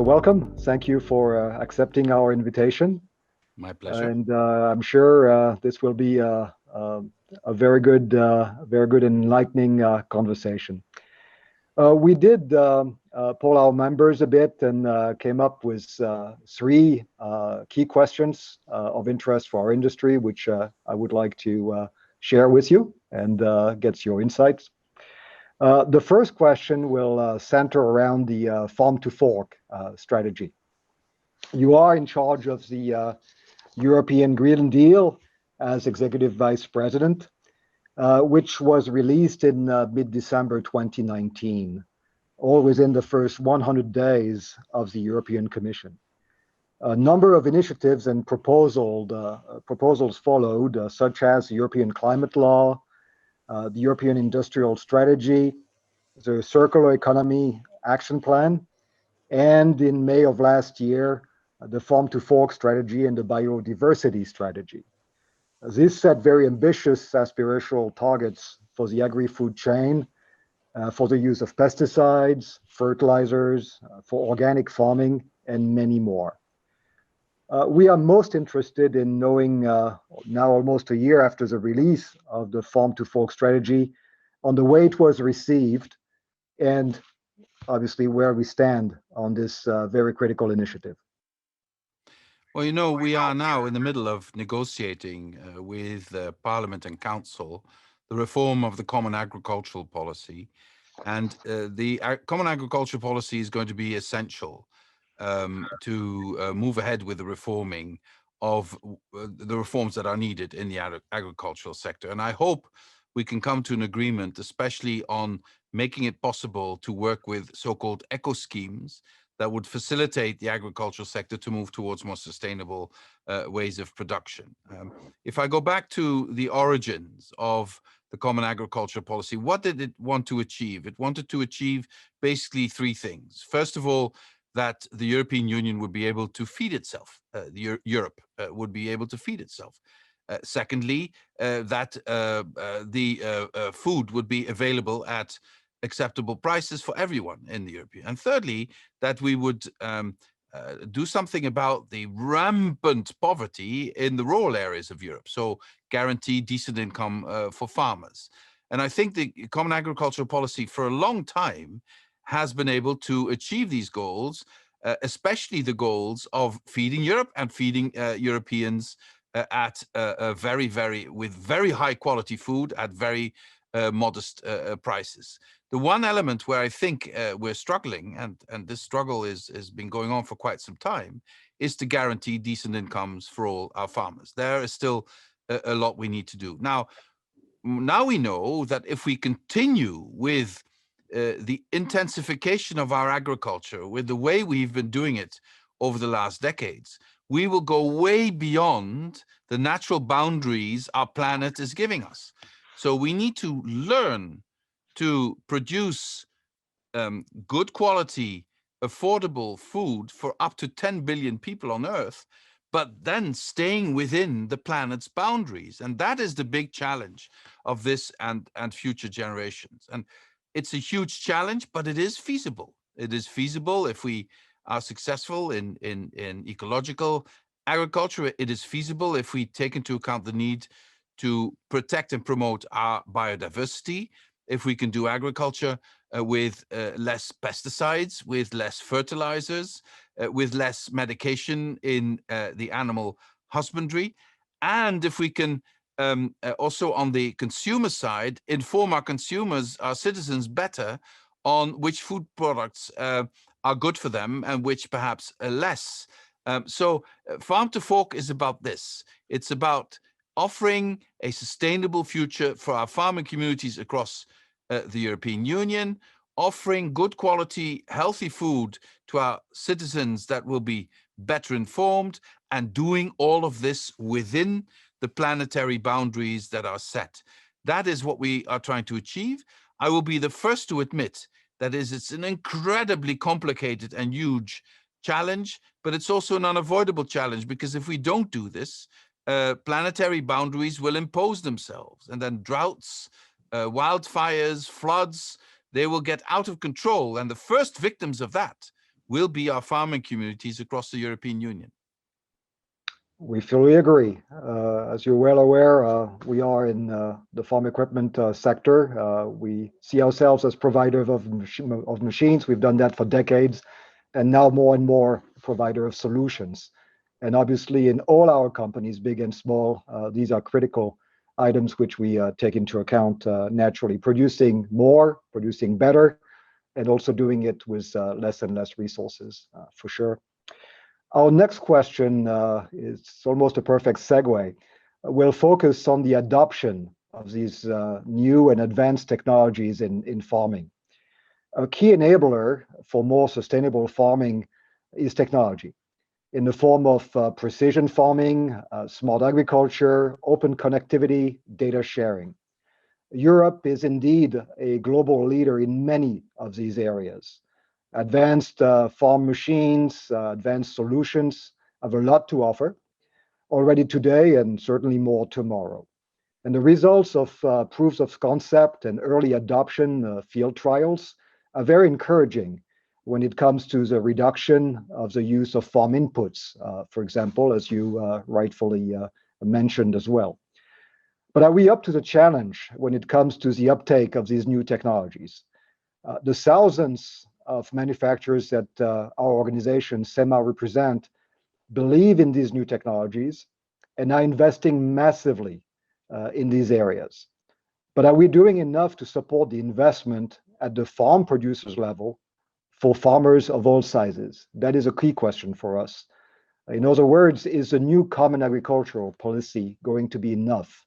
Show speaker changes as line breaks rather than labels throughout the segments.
So welcome. Thank you for accepting our invitation.
My pleasure.
And I'm sure this will be a very good enlightening conversation. We did poll our members a bit and came up with three key questions of interest for our industry, which I would like to share with you and get your insights. The first question will center around the farm to fork strategy. You are in charge of the European Green Deal as Executive Vice President, which was released in mid-December 2019, all within the first 100 days of the European Commission. A number of initiatives and proposals followed, such as the European Climate Law, the European Industrial Strategy, the Circular Economy Action Plan, and in May of last year, the Farm to Fork Strategy and the Biodiversity Strategy. These set very ambitious aspirational targets for the agri-food chain, for the use of pesticides, fertilizers, for organic farming, and many more. We are most interested in knowing, now almost a year after the release of the Farm to Fork Strategy, on the way it was received and obviously where we stand on this very critical initiative.
Well, you know, we are now in the middle of negotiating with Parliament and Council the reform of the Common Agricultural Policy. And the Common Agricultural Policy is going to be essential to move ahead with the reforming of the reforms that are needed in the agricultural sector. And I hope we can come to an agreement, especially on making it possible to work with so-called eco schemes that would facilitate the agricultural sector to move towards more sustainable ways of production. If I go back to the origins of the Common Agricultural Policy, what did it want to achieve? It wanted to achieve basically three things. First of all, that the European Union would be able to feed itself. Europe would be able to feed itself. Secondly, that the food would be available at acceptable prices for everyone in the European. And thirdly, that we would do something about the rampant poverty in the rural areas of Europe. So guarantee decent income for farmers. And I think the Common Agricultural Policy for a long time has been able to achieve these goals, especially the goals of feeding Europe and feeding Europeans at with very high quality food at very modest prices. The one element where I think we're struggling, and this struggle has been going on for quite some time, is to guarantee decent incomes for all our farmers. There is still a lot we need to do. Now we know that if we continue with the intensification of our agriculture, with the way we've been doing it over the last decades, we will go way beyond the natural boundaries our planet is giving us. So we need to learn to produce good quality, affordable food for up to 10 billion people on Earth, but then staying within the planet's boundaries. And that is the big challenge of this and future generations. And it's a huge challenge, but it is feasible. It is feasible if we are successful in ecological agriculture. It is feasible if we take into account the need to protect and promote our biodiversity, if we can do agriculture with less pesticides, with less fertilizers, with less medication in the animal husbandry, and if we can also on the consumer side inform our consumers, our citizens better on which food products are good for them and which perhaps are less. So Farm to Fork is about this. It's about offering a sustainable future for our farming communities across the European Union, offering good quality, healthy food to our citizens that will be better informed, and doing all of this within the planetary boundaries that are set. That is what we are trying to achieve. I will be the first to admit that it's an incredibly complicated and huge challenge, but it's also an unavoidable challenge, because if we don't do this, planetary boundaries will impose themselves, and then droughts, wildfires, floods, they will get out of control. And the first victims of that will be our farming communities across the European Union.
We fully agree. As you're well aware, we are in the farm equipment sector. We see ourselves as providers of machines. We've done that for decades, and now more and more provider of solutions. And obviously, in all our companies, big and small, these are critical items which we take into account naturally. Producing more, producing better, and also doing it with less and less resources, for sure. Our next question is almost a perfect segue. We'll focus on the adoption of these new and advanced technologies in farming. A key enabler for more sustainable farming is technology in the form of precision farming, smart agriculture, open connectivity, data sharing. Europe is indeed a global leader in many of these areas. Advanced farm machines, advanced solutions have a lot to offer already today and certainly more tomorrow. And the results of proofs of concept and early adoption field trials are very encouraging when it comes to the reduction of the use of farm inputs, for example, as you rightfully mentioned as well. But are we up to the challenge when it comes to the uptake of these new technologies? The thousands of manufacturers that our organization, Cema, represent believe in these new technologies and are investing massively in these areas. But are we doing enough to support the investment at the farm producers level for farmers of all sizes? That is a key question for us. In other words, is the new common agricultural policy going to be enough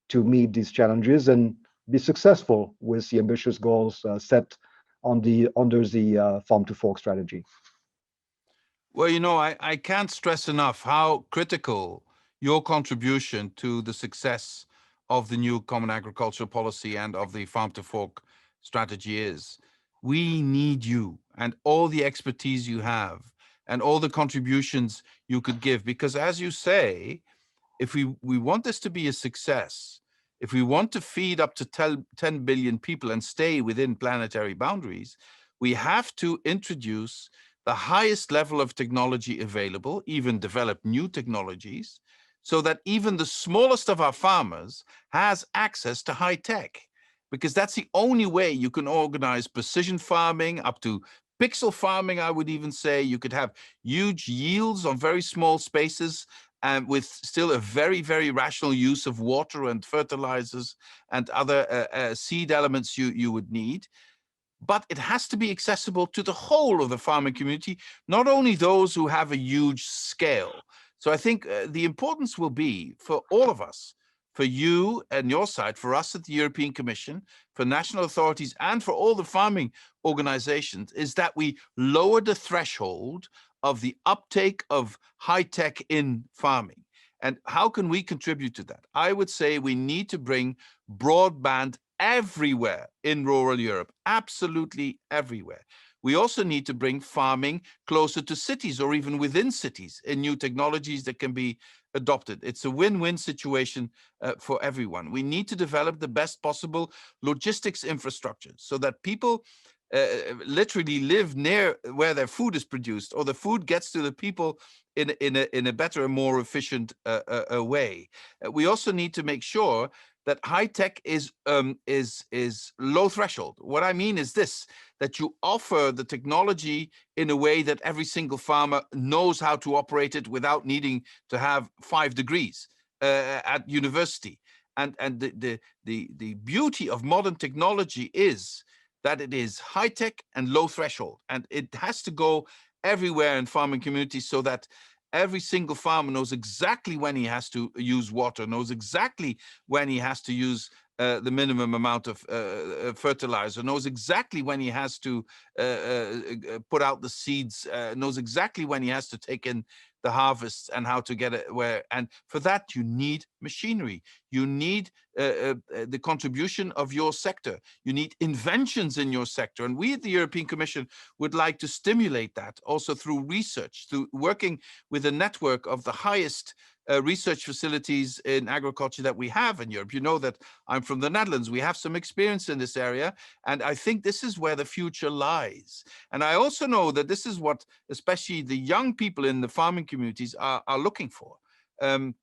to meet these challenges and be successful with the ambitious goals set under the Farm to Fork strategy?
Well, I can't stress enough how critical your contribution to the success of the new Common Agricultural Policy and of the Farm to Fork strategy is. We need you and all the expertise you have and all the contributions you could give, because as you say, if we want this to be a success, if we want to feed up to 10 billion people and stay within planetary boundaries, we have to introduce the highest level of technology available, even develop new technologies, so that even the smallest of our farmers has access to high tech. Because that's the only way you can organize precision farming up to pixel farming, I would even say. You could have huge yields on very small spaces and with still a very, very rational use of water and fertilizers and other seed elements you would need. But it has to be accessible to the whole of the farming community, not only those who have a huge scale. So I think the importance will be for all of us, for you and your side, for us at the European Commission, for national authorities, and for all the farming organizations, is that we lower the threshold of the uptake of high tech in farming. And how can we contribute to that? I would say we need to bring broadband everywhere in rural Europe, absolutely everywhere. We also need to bring farming closer to cities or even within cities in new technologies that can be adopted. It's a win-win situation for everyone. We need to develop the best possible logistics infrastructure so that people literally live near where their food is produced, or the food gets to the people in a better and more efficient way. We also need to make sure that high tech is low threshold. What I mean is this: that you offer the technology in a way that every single farmer knows how to operate it without needing to have 5 degrees at university. And the beauty of modern technology is that it is high tech and low threshold, and it has to go everywhere in farming communities so that every single farmer knows exactly when he has to use water, knows exactly when he has to use the minimum amount of fertilizer, knows exactly when he has to put out the seeds, knows exactly when he has to take in the harvests and how to get it where. And for that, you need machinery. You need the contribution of your sector. You need inventions in your sector. And we at the European Commission would like to stimulate that also through research, through working with a network of the highest research facilities in agriculture that we have in Europe. You know that I'm from the Netherlands. We have some experience in this area. And I think this is where the future lies. And I also know that this is what especially the young people in the farming communities are looking for. And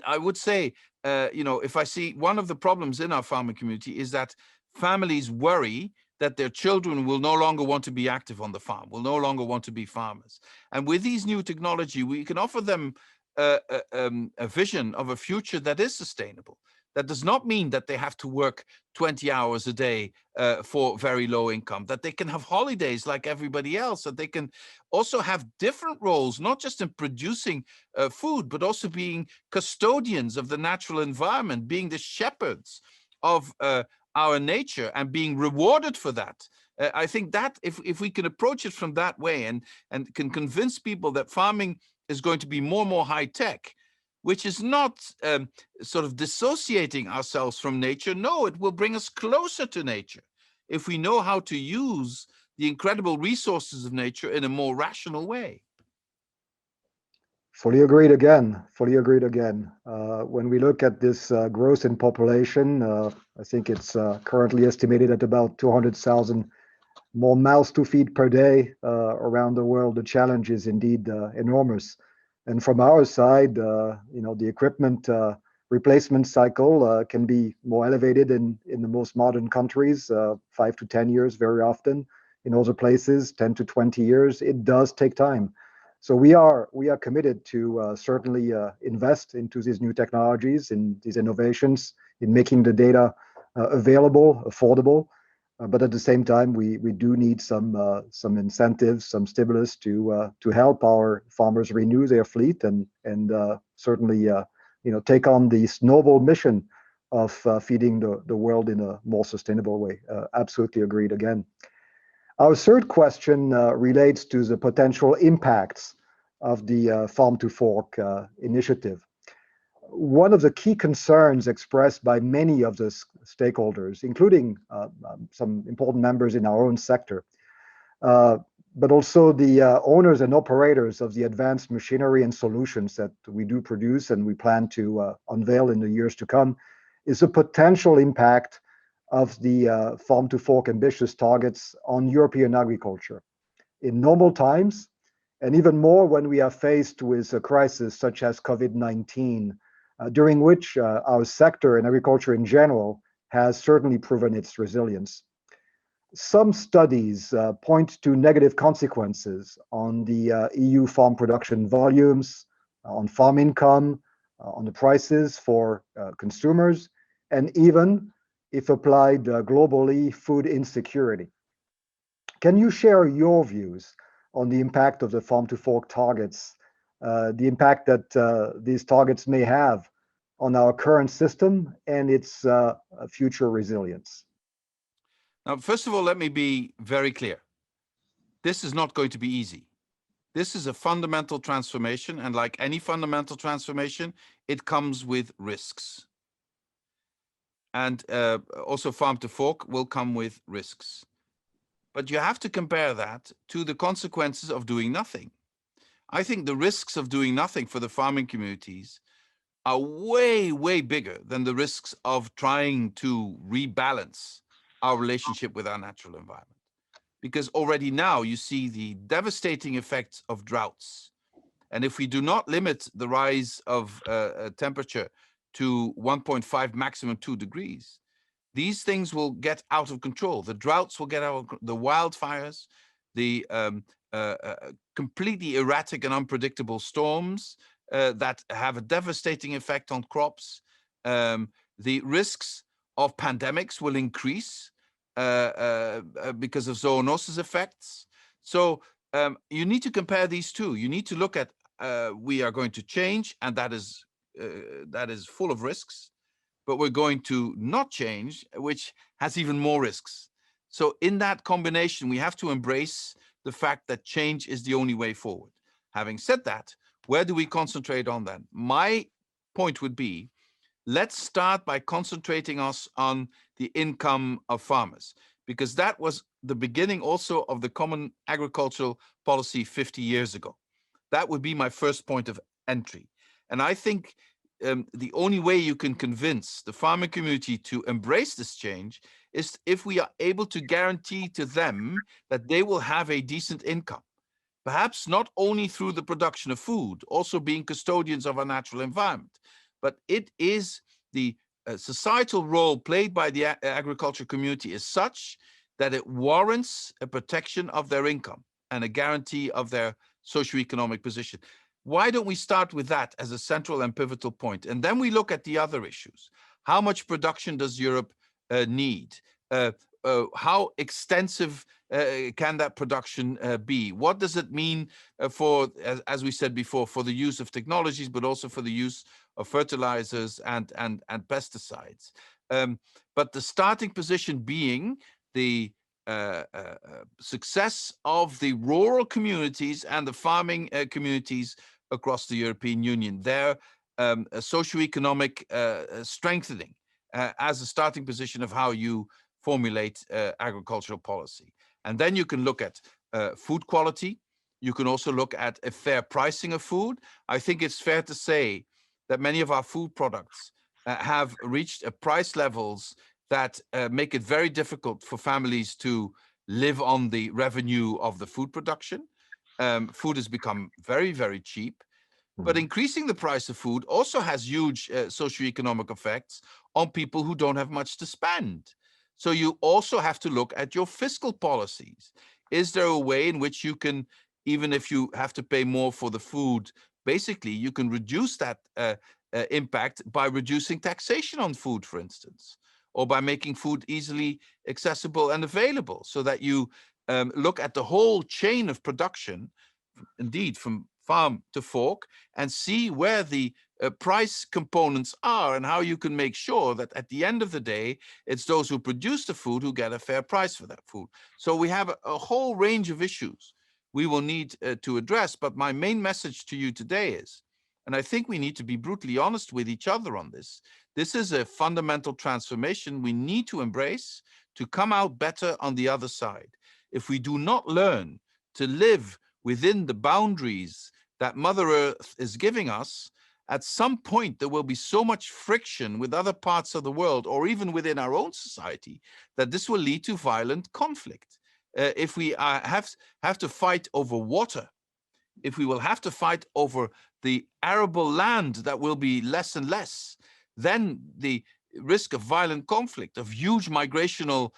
I would say, if I see one of the problems in our farming community is that families worry that their children will no longer want to be active on the farm, will no longer want to be farmers. And with these new technology, we can offer them a vision of a future that is sustainable. That does not mean that they have to work 20 hours a day for very low income, that they can have holidays like everybody else, that they can also have different roles, not just in producing food, but also being custodians of the natural environment, being the shepherds of our nature and being rewarded for that. I think that if we can approach it from that way and can convince people that farming is going to be more and more high tech, which is not sort of dissociating ourselves from nature. No, it will bring us closer to nature if we know how to use the incredible resources of nature in a more rational way.
Fully agreed again. Fully agreed again. When we look at this growth in population, I think it's currently estimated at about 200,000 more mouths to feed per day around the world. The challenge is indeed enormous. And from our side, the equipment replacement cycle can be more elevated in the most modern countries, 5 to 10 years very often. In other places, 10 to 20 years. It does take time. So we are committed to certainly invest into these new technologies, in these innovations, in making the data available, affordable. But at the same time, we do need some incentives, some stimulus to help our farmers renew their fleet and certainly take on this noble mission of feeding the world in a more sustainable way. Absolutely agreed again. Our third question relates to the potential impacts of the Farm to Fork initiative. One of the key concerns expressed by many of the stakeholders, including some important members in our own sector, but also the owners and operators of the advanced machinery and solutions that we do produce and we plan to unveil in the years to come, is a potential impact of the Farm to Fork ambitious targets on European agriculture in normal times, and even more when we are faced with a crisis such as COVID-19, during which our sector and agriculture in general has certainly proven its resilience. Some studies point to negative consequences on the EU farm production volumes, on farm income, on the prices for consumers, and even, if applied globally, food insecurity. Can you share your views on the impact of the Farm to Fork targets, the impact that these targets may have on our current system and its future resilience?
Now, first of all, let me be very clear. This is not going to be easy. This is a fundamental transformation, and like any fundamental transformation, it comes with risks. And also Farm to Fork will come with risks. But you have to compare that to the consequences of doing nothing. I think the risks of doing nothing for the farming communities are way, way bigger than the risks of trying to rebalance our relationship with our natural environment. Because already now you see the devastating effects of droughts. And if we do not limit the rise of temperature to 1.5, maximum 2 degrees, these things will get out of control. The droughts will get out, the wildfires, the completely erratic and unpredictable storms that have a devastating effect on crops. The risks of pandemics will increase because of zoonosis effects. So you need to compare these two. You need to look at we are going to change, and that is full of risks, but we're going to not change, which has even more risks. So in that combination, we have to embrace the fact that change is the only way forward. Having said that, where do we concentrate on that? My point would be, let's start by concentrating us on the income of farmers, because that was the beginning also of the Common Agricultural Policy 50 years ago. That would be my first point of entry. And I think the only way you can convince the farming community to embrace this change is if we are able to guarantee to them that they will have a decent income. Perhaps not only through the production of food, also being custodians of our natural environment, but it is the societal role played by the agriculture community is such that it warrants a protection of their income and a guarantee of their socioeconomic position. Why don't we start with that as a central and pivotal point? And then we look at the other issues. How much production does Europe need? How extensive can that production be? What does it mean for, as we said before, for the use of technologies, but also for the use of fertilizers and pesticides? But the starting position being the success of the rural communities and the farming communities across the European Union, their socioeconomic strengthening as a starting position of how you formulate agricultural policy. And then you can look at food quality. You can also look at a fair pricing of food. I think it's fair to say that many of our food products have reached price levels that make it very difficult for families to live on the revenue of the food production. Food has become very, very cheap. But increasing the price of food also has huge socioeconomic effects on people who don't have much to spend. So you also have to look at your fiscal policies. Is there a way in which you can, even if you have to pay more for the food, basically you can reduce that impact by reducing taxation on food, for instance, or by making food easily accessible and available, so that you look at the whole chain of production, indeed from farm to fork, and see where the price components are and how you can make sure that at the end of the day, it's those who produce the food who get a fair price for that food. So we have a whole range of issues we will need to address. But my main message to you today is, and I think we need to be brutally honest with each other on this, this is a fundamental transformation we need to embrace to come out better on the other side. If we do not learn to live within the boundaries that Mother Earth is giving us, at some point there will be so much friction with other parts of the world, or even within our own society, that this will lead to violent conflict. If we have to fight over water, if we will have to fight over the arable land that will be less and less, then the risk of violent conflict, of huge migrational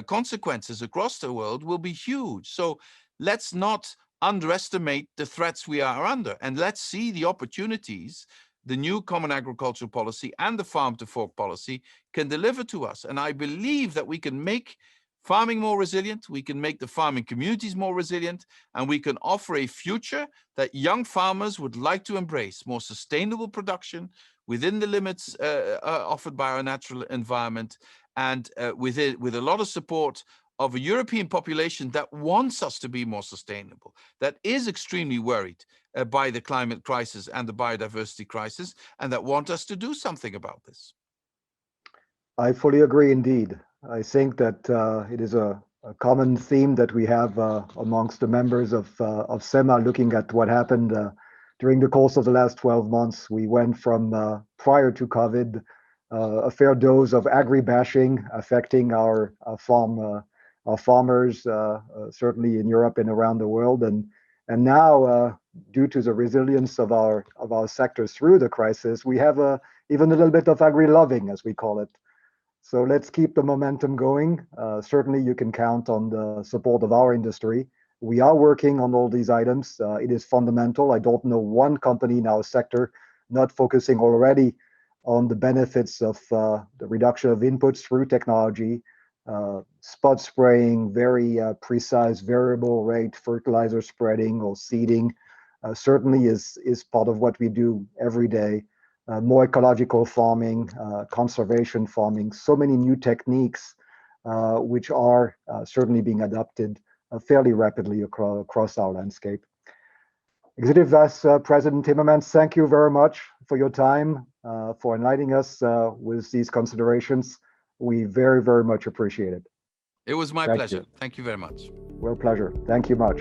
consequences across the world will be huge. So let's not underestimate the threats we are under, and let's see the opportunities the new common agricultural policy and the farm to fork policy can deliver to us. And I believe that we can make farming more resilient, we can make the farming communities more resilient, and we can offer a future that young farmers would like to embrace: more sustainable production within the limits offered by our natural environment, and with a lot of support of a European population that wants us to be more sustainable, that is extremely worried by the climate crisis and the biodiversity crisis, and that want us to do something about this.
I fully agree indeed. I think that it is a common theme that we have amongst the members of Cema, looking at what happened during the course of the last 12 months. We went from, prior to COVID, a fair dose of agri-bashing affecting our farmers, certainly in Europe and around the world. And now, due to the resilience of our sectors through the crisis, we have even a little bit of agri-loving, as we call it. So let's keep the momentum going. Certainly, you can count on the support of our industry. We are working on all these items. It is fundamental. I don't know one company in our sector not focusing already on the benefits of the reduction of inputs through technology, spot spraying, very precise variable rate fertilizer spreading or seeding certainly is part of what we do every day. More ecological farming, conservation farming, so many new techniques which are certainly being adopted fairly rapidly across our landscape. Executive Vice President Timmermans, thank you very much for your time, for enlightening us with these considerations. We very, very much appreciate it.
It was my pleasure. Thank you very much.
Well, pleasure. Thank you much.